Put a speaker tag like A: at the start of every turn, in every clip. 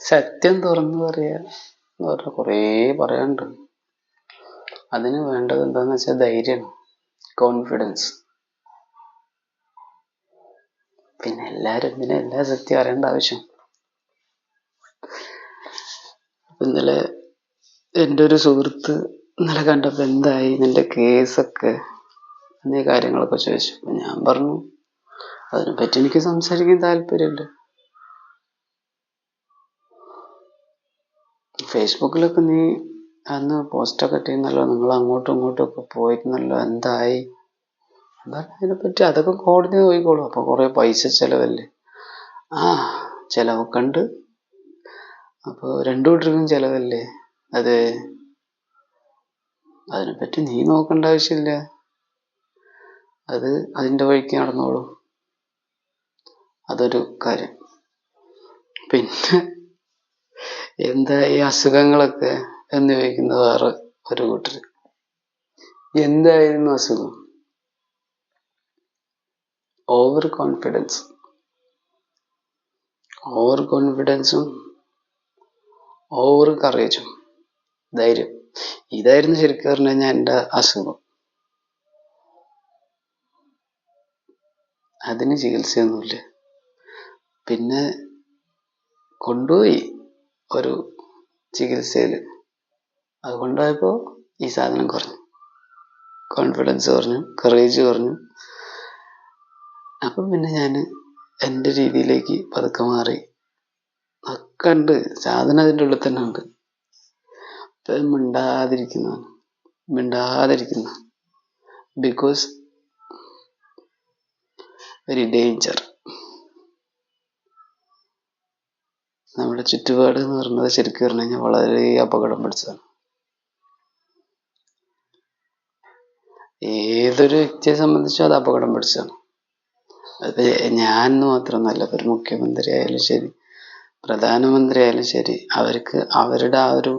A: സത്യം തുറന്നു പറയാ എന്ന് പറഞ്ഞാൽ കുറേ പറയാനുണ്ട്. അതിന് വേണ്ടത് എന്താന്ന് വെച്ചാൽ ധൈര്യമാണ്, കോൺഫിഡൻസ്. പിന്നെ എല്ലാരും എന്തിനാ എല്ലാ സത്യം അറിയേണ്ട ആവശ്യം? ഇന്നലെ എൻ്റെ ഒരു സുഹൃത്ത് ഇന്നലെ കണ്ടപ്പോൾ എന്തായി നിന്റെ കേസൊക്കെ എന്നീ കാര്യങ്ങളൊക്കെ ചോദിച്ചു. ഞാൻ പറഞ്ഞു അതിനെപ്പറ്റി എനിക്ക് സംസാരിക്കാൻ താല്പര്യമില്ല. ഫേസ്ബുക്കിലൊക്കെ നീ അന്ന് പോസ്റ്റൊക്കെ ചെയ്യുന്നല്ലോ, നിങ്ങൾ അങ്ങോട്ടും ഇങ്ങോട്ടും ഒക്കെ പോയിരുന്നല്ലോ, എന്തായി? അതിനെപ്പറ്റി അതൊക്കെ കോടതി നോക്കിക്കോളും. അപ്പൊ കുറെ പൈസ ചെലവല്ലേ? ആ, ചെലവൊക്കെ ഉണ്ട്. അപ്പൊ രണ്ടു കൂട്ടർക്കും ചെലവല്ലേ? അതെ, അതിനെപ്പറ്റി നീ നോക്കേണ്ട ആവശ്യമില്ല, അത് അതിന്റെ വഴിക്ക് നടന്നോളൂ. അതൊരു കാര്യം. പിന്നെ എന്താ ഈ അസുഖങ്ങളൊക്കെ എന്ന് ചോദിക്കുന്ന വേറെ ഒരു കൂട്ടര്. എന്തായിരുന്നു അസുഖം? Over confidence. ഓവർ കോൺഫിഡൻസും ഓവർ കറേജും, ധൈര്യം. ഇതായിരുന്നു ശരിക്കും പറഞ്ഞു കഴിഞ്ഞാൽ എൻ്റെ അസുഖം. അതിന് ചികിത്സയൊന്നുമില്ല. പിന്നെ കൊണ്ടുപോയി ഒരു ചികിത്സയില്. അത് കൊണ്ടുപോയപ്പോ ഈ സാധനം കുറഞ്ഞു, കോൺഫിഡൻസ് കുറഞ്ഞു, കറേജ് കുറഞ്ഞു. അപ്പം പിന്നെ ഞാൻ എൻ്റെ രീതിയിലേക്ക് പതുക്കെ മാറി. ഒക്കെ ഉണ്ട്, സാധനം അതിൻ്റെ ഉള്ളിൽ തന്നെ ഉണ്ട്. മിണ്ടാതിരിക്കുന്ന ബിക്കോസ് വെരി ഡേഞ്ചർ. നമ്മുടെ ചുറ്റുപാട് എന്ന് പറയുന്നത് ശരിക്കും പറഞ്ഞു കഴിഞ്ഞാൽ വളരെ അപകടം പിടിച്ചതാണ്. ഏതൊരു വ്യക്തിയെ സംബന്ധിച്ചും അത് അപകടം പിടിച്ചതാണ്. അത് ഞാൻ മാത്രമൊന്നുമല്ല, ഒരു മുഖ്യമന്ത്രി ആയാലും ശരി, പ്രധാനമന്ത്രി ആയാലും ശരി, അവർക്ക് അവരുടെ ആ ഒരു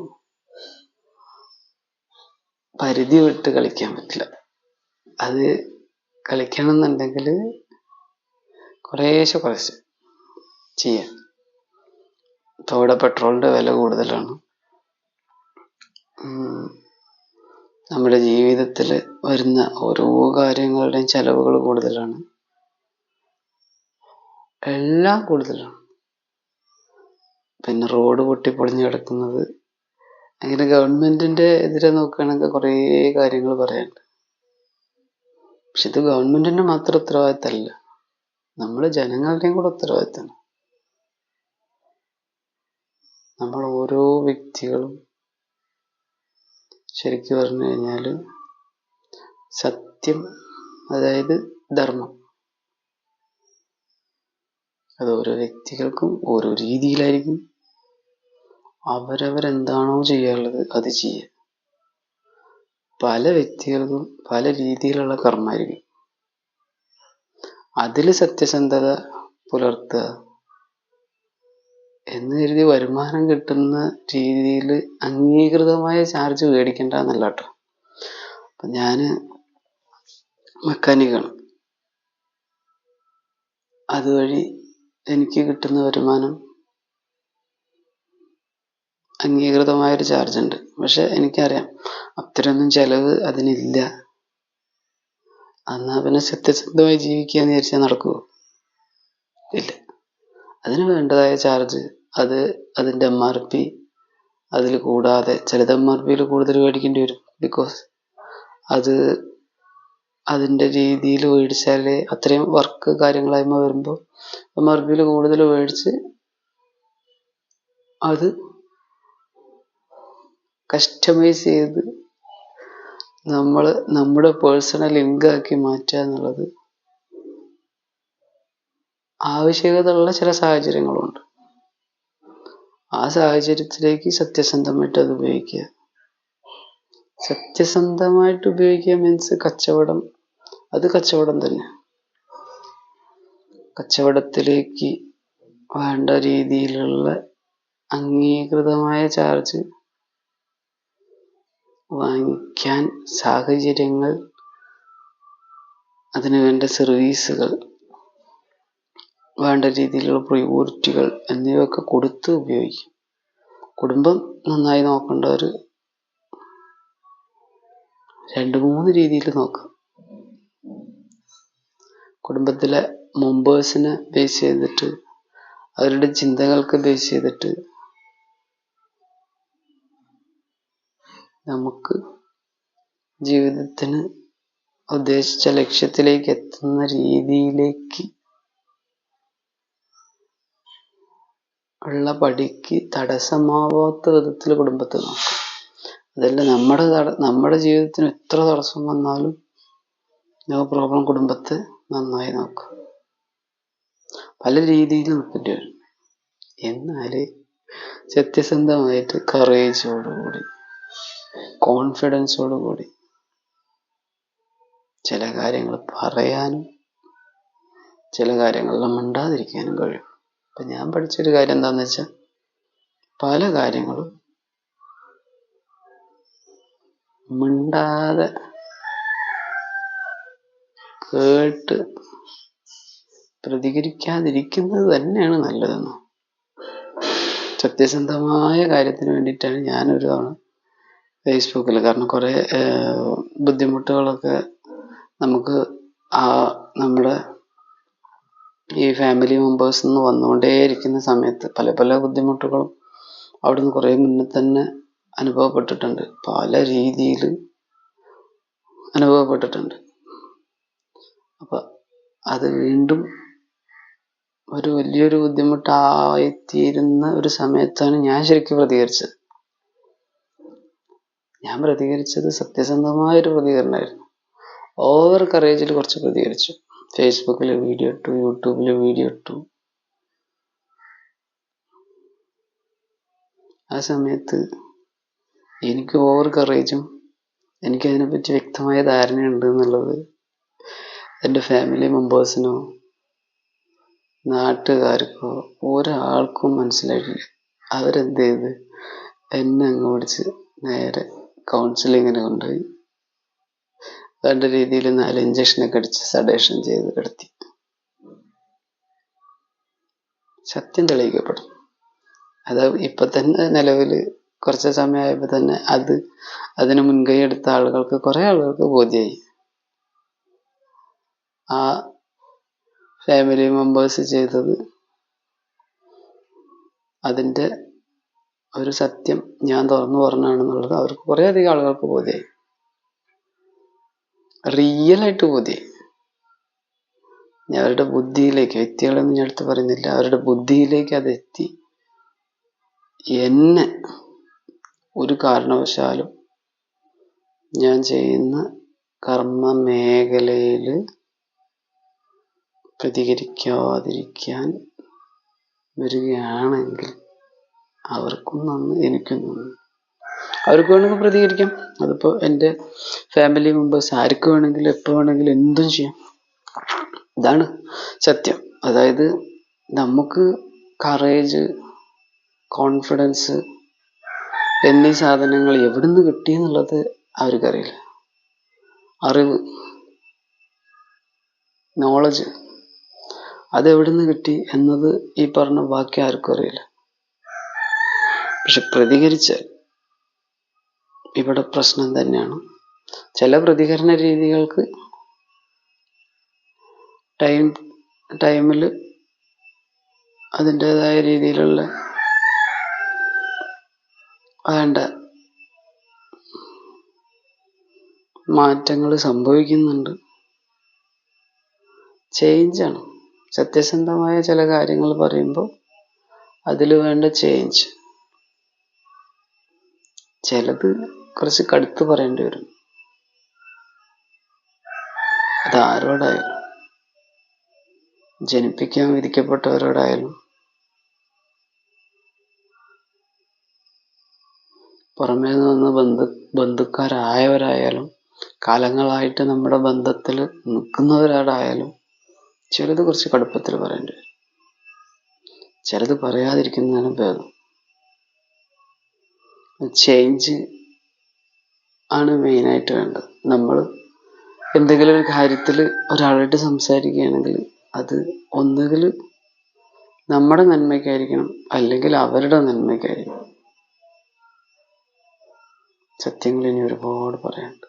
A: പരിധി വിട്ട് കളിക്കാൻ പറ്റില്ല. അത് കളിക്കണം എന്നുണ്ടെങ്കിൽ കുറേശ്ശെ ചെയ്യാം. ഇപ്പൊ ഇവിടെ പെട്രോളിന്റെ വില കൂടുതലാണ്. നമ്മുടെ ജീവിതത്തിൽ വരുന്ന ഓരോ കാര്യങ്ങളുടെയും ചെലവുകൾ കൂടുതലാണ്, എല്ലാം കൂടുതലാണ്. പിന്നെ റോഡ് പൊട്ടിപ്പൊളിഞ്ഞ് കിടക്കുന്നത്, അങ്ങനെ ഗവൺമെന്റിന്റെ എതിരെ നോക്കുകയാണെങ്കിൽ കുറേ കാര്യങ്ങൾ പറയാനുണ്ട്. പക്ഷെ ഇത് ഗവൺമെന്റിന്റെ മാത്രം ഉത്തരവാദിത്തമല്ല, നമ്മള് ജനങ്ങളുടെയും കൂടെ ഉത്തരവാദിത്തമാണ്. നമ്മൾ ഓരോ വ്യക്തികളും ശരിക്കും പറഞ്ഞു കഴിഞ്ഞാല് സത്യം, അതായത് ധർമ്മം, അത് ഓരോ വ്യക്തികൾക്കും ഓരോ രീതിയിലായിരിക്കും. അവരവരെന്താണോ ചെയ്യാനുള്ളത് അത് ചെയ്യുക. പല വ്യക്തികൾക്കും പല രീതിയിലുള്ള കർമ്മമായിരിക്കും. അതിൽ സത്യസന്ധത പുലർത്തുക എന്ന് കരുതി വരുമാനം കിട്ടുന്ന രീതിയിൽ അംഗീകൃതമായ ചാർജ് മേടിക്കണ്ട എന്നല്ല കേട്ടോ. അപ്പൊ ഞാന് മെക്കാനിക്കാണ്. അതുവഴി എനിക്ക് കിട്ടുന്ന വരുമാനം അംഗീകൃതമായൊരു ചാർജ് ഉണ്ട്. പക്ഷെ എനിക്കറിയാം അത്രയൊന്നും ചെലവ് അതിനില്ല. എന്നാ പിന്നെ സത്യസന്ധമായി ജീവിക്കാന്ന് വിചാരിച്ചാൽ നടക്കുമോ? ഇല്ല. അതിന് വേണ്ടതായ ചാർജ്, അത് അതിൻ്റെ MRP അതിൽ കൂടാതെ, ചിലത് MRPയിൽ കൂടുതൽ മേടിക്കേണ്ടി വരും. ബിക്കോസ് അത് അതിൻ്റെ രീതിയിൽ മേടിച്ചാലേ, അത്രയും വർക്ക് കാര്യങ്ങളായ്മ വരുമ്പോൾ MRPയിൽ കൂടുതൽ മേടിച്ച് അത് കസ്റ്റമൈസ് ചെയ്ത് നമ്മുടെ പേഴ്സണൽ ലിങ്കാക്കി മാറ്റുക എന്നുള്ളത് ആവശ്യകതയുള്ള ചില സാഹചര്യങ്ങളുണ്ട്. ആ സാഹചര്യത്തിലേക്ക് സത്യസന്ധമായിട്ട് അത് ഉപയോഗിക്കുക. സത്യസന്ധമായിട്ട് ഉപയോഗിക്കുക മീൻസ് കച്ചവടം, അത് കച്ചവടം തന്നെ. കച്ചവടത്തിലേക്ക് വേണ്ട രീതിയിലുള്ള അംഗീകൃതമായ ചാർജ് വാങ്ങിക്കാൻ സാഹചര്യങ്ങൾ, അതിനുവേണ്ട സർവീസുകൾ വേണ്ട രീതിയിലുള്ള പ്രയോറിറ്റികൾ എന്നിവയൊക്കെ കൊടുത്ത് ഉപയോഗിക്കും. കുടുംബം നന്നായി നോക്കേണ്ടവർ 2-3 രീതിയിൽ നോക്കാം. കുടുംബത്തിലെ മെമ്പേഴ്സിനെ ബേസ് ചെയ്തിട്ട്, അവരുടെ ചിന്തകൾക്ക് ബേസ് ചെയ്തിട്ട് നമുക്ക് ജീവിതത്തിന് ഉദ്ദേശിച്ച ലക്ഷ്യത്തിലേക്ക് എത്തുന്ന രീതിയിലേക്ക് ഉള്ള പടിക്ക് തടസ്സമാവാത്ത വിധത്തിൽ കുടുംബത്തെ നോക്കാം. അതല്ല നമ്മുടെ ജീവിതത്തിന് എത്ര തടസ്സം വന്നാലും നോ പ്രോബ്ലം കുടുംബത്തെ നന്നായി നോക്കാം. പല രീതിയിൽ നോക്കേണ്ടി വരും. എന്നാല് സത്യസന്ധമായിട്ട് കറേജോടുകൂടി, കോൺഫിഡൻസോടുകൂടി ചില കാര്യങ്ങൾ പറയാനും ചില കാര്യങ്ങളിൽ മിണ്ടാതിരിക്കാനും കഴിയും. ഇപ്പൊ ഞാൻ പഠിച്ചൊരു കാര്യം എന്താന്ന് വെച്ചാൽ, പല കാര്യങ്ങളും മിണ്ടാതെ കേട്ട് പ്രതികരിക്കാതിരിക്കുന്നത് തന്നെയാണ് നല്ലതെന്ന്. സത്യസന്ധമായ കാര്യത്തിന് വേണ്ടിയിട്ടാണ് ഞാനൊരു തവണ ഫേസ്ബുക്കിൽ, കാരണം കുറേ ബുദ്ധിമുട്ടുകളൊക്കെ നമുക്ക് നമ്മുടെ ഈ ഫാമിലി മെമ്പേഴ്സിൽ നിന്ന് വന്നുകൊണ്ടേയിരിക്കുന്ന സമയത്ത് പല പല ബുദ്ധിമുട്ടുകളും അവിടുന്ന് കുറേ മുന്നേ തന്നെ അനുഭവപ്പെട്ടിട്ടുണ്ട്. പല രീതിയിൽ അനുഭവപ്പെട്ടിട്ടുണ്ട്. അപ്പം അത് വീണ്ടും ഒരു വലിയൊരു ബുദ്ധിമുട്ടായിത്തീരുന്ന ഒരു സമയത്താണ് ഞാൻ ശരിക്കും പ്രതികരിച്ചത്. ഞാൻ പ്രതികരിച്ചത് സത്യസന്ധമായൊരു പ്രതികരണമായിരുന്നു. ഓവർ കറേജിൽ കുറച്ച് പ്രതികരിച്ചു. ഫേസ്ബുക്കിൽ വീഡിയോ ഇട്ടു, യൂട്യൂബിൽ വീഡിയോ ഇട്ടു. ആ സമയത്ത് എനിക്ക് ഓവർ കറേജും എനിക്കതിനെപ്പറ്റി വ്യക്തമായ ധാരണയുണ്ട് എന്നുള്ളത് എൻ്റെ ഫാമിലി മെമ്പേഴ്സിനോ നാട്ടുകാർക്കോ ഒരാൾക്കും മനസ്സിലായിട്ടില്ല. അവരെന്ത് ചെയ്ത് എന്നെ അങ്ങ് പിടിച്ച് നേരെ കൗൺസിലിങ്ങിന് കൊണ്ടുപോയി വേണ്ട രീതിയിൽ 4 ഇഞ്ചക്ഷനൊക്കെ അടിച്ച് സഡേഷൻ ചെയ്ത് കിടത്തി. സത്യം തെളിയിക്കപ്പെടും. അത് ഇപ്പൊ തന്നെ നിലവിൽ കുറച്ച് സമയമായപ്പോൾ തന്നെ അതിന് മുൻകൈ എടുത്ത ആളുകൾക്ക്, കുറെ ആളുകൾക്ക് ബോധ്യമായി. ആ ഫാമിലി മെമ്പേഴ്സ് ചെയ്തത് അതിൻ്റെ ഒരു സത്യം ഞാൻ തുറന്നു പറഞ്ഞാണെന്നുള്ളത് അവർക്ക് കുറേ അധികം ആളുകൾക്ക് ബോധ്യമായി. റിയലായിട്ട് ബോധ്യമായി. അവരുടെ ബുദ്ധിയിലേക്ക്, വ്യക്തികളെന്ന് ഞാൻ എടുത്ത് പറയുന്നില്ല, അവരുടെ ബുദ്ധിയിലേക്ക് അതെത്തി. എന്നെ ഒരു കാരണവശാലും ഞാൻ ചെയ്യുന്ന കർമ്മ മേഖലയിൽ പ്രതികരിക്കാതിരിക്കാൻ വരികയാണെങ്കിൽ അവർക്കും നന്ന്, എനിക്കും നന്ന്. അവർക്ക് വേണമെങ്കിൽ പ്രതികരിക്കാം. അതിപ്പോൾ എൻ്റെ ഫാമിലി മെമ്പേഴ്സ് ആർക്ക് വേണമെങ്കിലും എപ്പോൾ വേണമെങ്കിലും എന്തും ചെയ്യാം. ഇതാണ് സത്യം. അതായത് നമുക്ക് കറേജ്, കോൺഫിഡൻസ് എന്നീ സാധനങ്ങൾ എവിടുന്ന് കിട്ടിയെന്നുള്ളത് അവർക്കറിയില്ല. അറിവ്, നോളജ് അതെവിടുന്ന് കിട്ടി എന്നത് ഈ പറഞ്ഞ ബാക്കി ആർക്കും അറിയില്ല. പക്ഷെ പ്രതികരിച്ചാൽ ഇവിടെ പ്രശ്നം തന്നെയാണ്. ചില പ്രതികരണ രീതികൾക്ക് ടൈമിൽ അതിൻ്റെതായ രീതിയിലുള്ള വേണ്ട മാറ്റങ്ങൾ സംഭവിക്കുന്നുണ്ട്. ചേഞ്ചാണ്. സത്യസന്ധമായ ചില കാര്യങ്ങൾ പറയുമ്പോൾ അതിൽ വേണ്ട ചേഞ്ച്. ചിലത് കുറച്ച് കടുത്ത് പറയേണ്ടി വരും. അതാരോടായാലും, ജനിപ്പിക്കാൻ വിധിക്കപ്പെട്ടവരോടായാലും പുറമേ നിന്ന് ബന്ധുക്കാരായവരായാലും കാലങ്ങളായിട്ട് നമ്മുടെ ബന്ധത്തിൽ നിൽക്കുന്നവരോടായാലും ചിലത് കുറച്ച് കടുപ്പത്തിൽ പറയേണ്ടി വരും. ചിലത് പറയാതിരിക്കുന്നതാണ് ഭേദം. ചേഞ്ച് ആണ് മെയിനായിട്ട് വേണ്ടത്. നമ്മൾ എന്തെങ്കിലും ഒരു കാര്യത്തിൽ ഒരാളായിട്ട് സംസാരിക്കുകയാണെങ്കിൽ അത് ഒന്നുകിൽ നമ്മുടെ നന്മയ്ക്കായിരിക്കണം, അല്ലെങ്കിൽ അവരുടെ നന്മയ്ക്കായിരിക്കണം. സത്യങ്ങൾ ഇനി ഒരുപാട് പറയാനുണ്ട്.